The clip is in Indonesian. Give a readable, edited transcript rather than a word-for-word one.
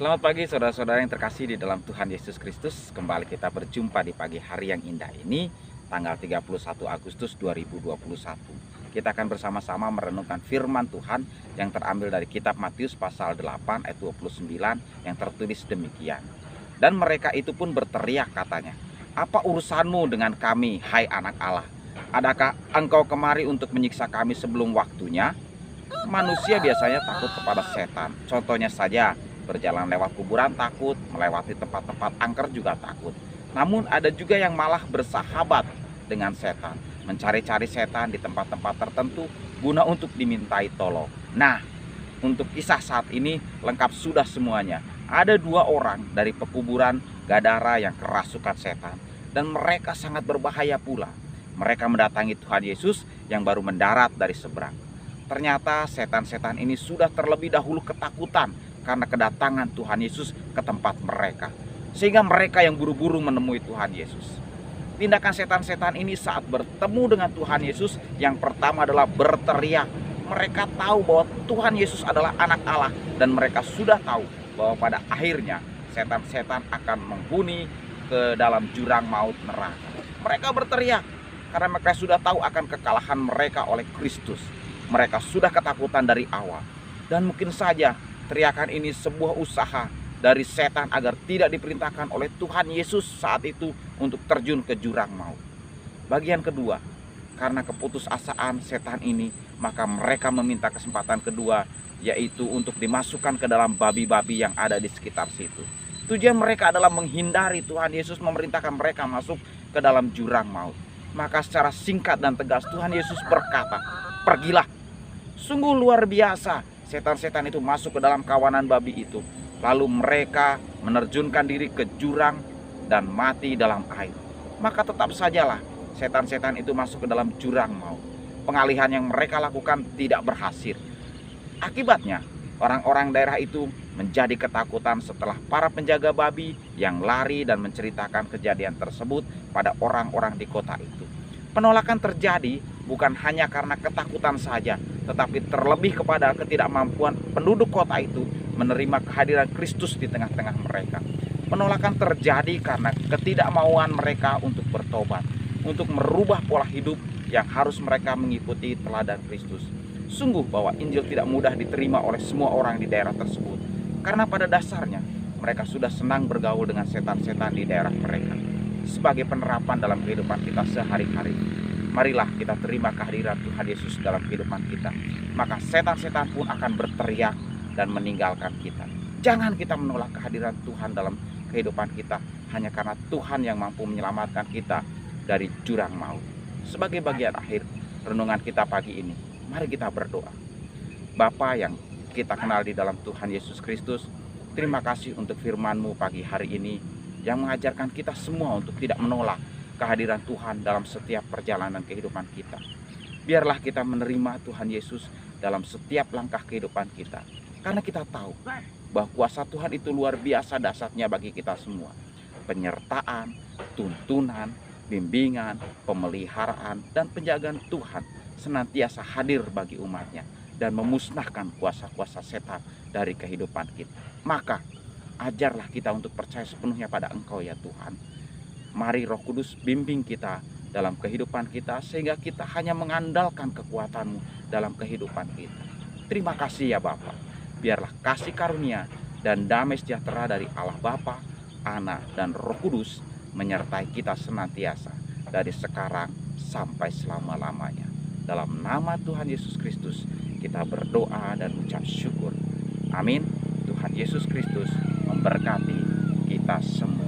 Selamat pagi saudara-saudara yang terkasih di dalam Tuhan Yesus Kristus. Kembali kita berjumpa di pagi hari yang indah ini, tanggal 31 Agustus 2021. Kita akan bersama-sama merenungkan firman Tuhan yang terambil dari kitab Matius pasal 8 ayat 29 yang tertulis demikian. Dan mereka itu pun berteriak katanya, "Apa urusanmu dengan kami, hai anak Allah? Adakah engkau kemari untuk menyiksa kami sebelum waktunya?" Manusia biasanya takut kepada setan. Contohnya saja, berjalan lewat kuburan takut, melewati tempat-tempat angker juga takut. Namun ada juga yang malah bersahabat dengan setan, mencari-cari setan di tempat-tempat tertentu guna untuk dimintai tolong. Nah, untuk kisah saat ini lengkap sudah semuanya. Ada dua orang dari pekuburan Gadara yang kerasukan setan, dan mereka sangat berbahaya pula. Mereka mendatangi Tuhan Yesus yang baru mendarat dari seberang. Ternyata setan-setan ini sudah terlebih dahulu ketakutan karena kedatangan Tuhan Yesus ke tempat mereka, sehingga mereka yang buru-buru menemui Tuhan Yesus. Tindakan setan-setan ini saat bertemu dengan Tuhan Yesus yang pertama adalah berteriak. Mereka tahu bahwa Tuhan Yesus adalah anak Allah, dan mereka sudah tahu bahwa pada akhirnya setan-setan akan menghuni ke dalam jurang maut neraka. Mereka berteriak karena mereka sudah tahu akan kekalahan mereka oleh Kristus. Mereka sudah ketakutan dari awal, dan mungkin saja teriakan ini sebuah usaha dari setan agar tidak diperintahkan oleh Tuhan Yesus saat itu untuk terjun ke jurang maut. Bagian kedua, karena keputusasaan setan ini, maka mereka meminta kesempatan kedua, yaitu untuk dimasukkan ke dalam babi-babi yang ada di sekitar situ. Tujuan mereka adalah menghindari Tuhan Yesus memerintahkan mereka masuk ke dalam jurang maut. Maka secara singkat dan tegas Tuhan Yesus berkata, "Pergilah." Sungguh luar biasa, setan-setan itu masuk ke dalam kawanan babi itu. Lalu mereka menerjunkan diri ke jurang dan mati dalam air. Maka tetap sajalah setan-setan itu masuk ke dalam jurang maut. Pengalihan yang mereka lakukan tidak berhasil. Akibatnya orang-orang daerah itu menjadi ketakutan setelah para penjaga babi yang lari dan menceritakan kejadian tersebut pada orang-orang di kota itu. Penolakan terjadi bukan hanya karena ketakutan saja, tetapi terlebih kepada ketidakmampuan penduduk kota itu menerima kehadiran Kristus di tengah-tengah mereka. Penolakan terjadi karena ketidakmauan mereka untuk bertobat, untuk merubah pola hidup yang harus mereka mengikuti teladan Kristus. Sungguh bahwa Injil tidak mudah diterima oleh semua orang di daerah tersebut, karena pada dasarnya mereka sudah senang bergaul dengan setan-setan di daerah mereka. Sebagai penerapan dalam kehidupan kita sehari-hari, marilah kita terima kehadiran Tuhan Yesus dalam kehidupan kita. Maka setan-setan pun akan berteriak dan meninggalkan kita. Jangan kita menolak kehadiran Tuhan dalam kehidupan kita hanya karena Tuhan yang mampu menyelamatkan kita dari jurang maut. Sebagai bagian akhir renungan kita pagi ini, mari kita berdoa. Bapa yang kita kenal di dalam Tuhan Yesus Kristus, terima kasih untuk firman-Mu pagi hari ini yang mengajarkan kita semua untuk tidak menolak kehadiran Tuhan dalam setiap perjalanan kehidupan kita. Biarlah kita menerima Tuhan Yesus dalam setiap langkah kehidupan kita, karena kita tahu bahwa kuasa Tuhan itu luar biasa dahsyatnya bagi kita semua. Penyertaan, tuntunan, bimbingan, pemeliharaan, dan penjagaan Tuhan senantiasa hadir bagi umatnya dan memusnahkan kuasa-kuasa setan dari kehidupan kita. Maka ajarlah kita untuk percaya sepenuhnya pada Engkau ya Tuhan. Mari Roh Kudus bimbing kita dalam kehidupan kita, sehingga kita hanya mengandalkan kekuatan-Mu dalam kehidupan kita. Terima kasih ya Bapa. Biarlah kasih karunia dan damai sejahtera dari Allah Bapa, Anak, dan Roh Kudus menyertai kita senantiasa dari sekarang sampai selama-lamanya. Dalam nama Tuhan Yesus Kristus kita berdoa dan ucap syukur. Amin. Tuhan Yesus Kristus memberkati kita semua.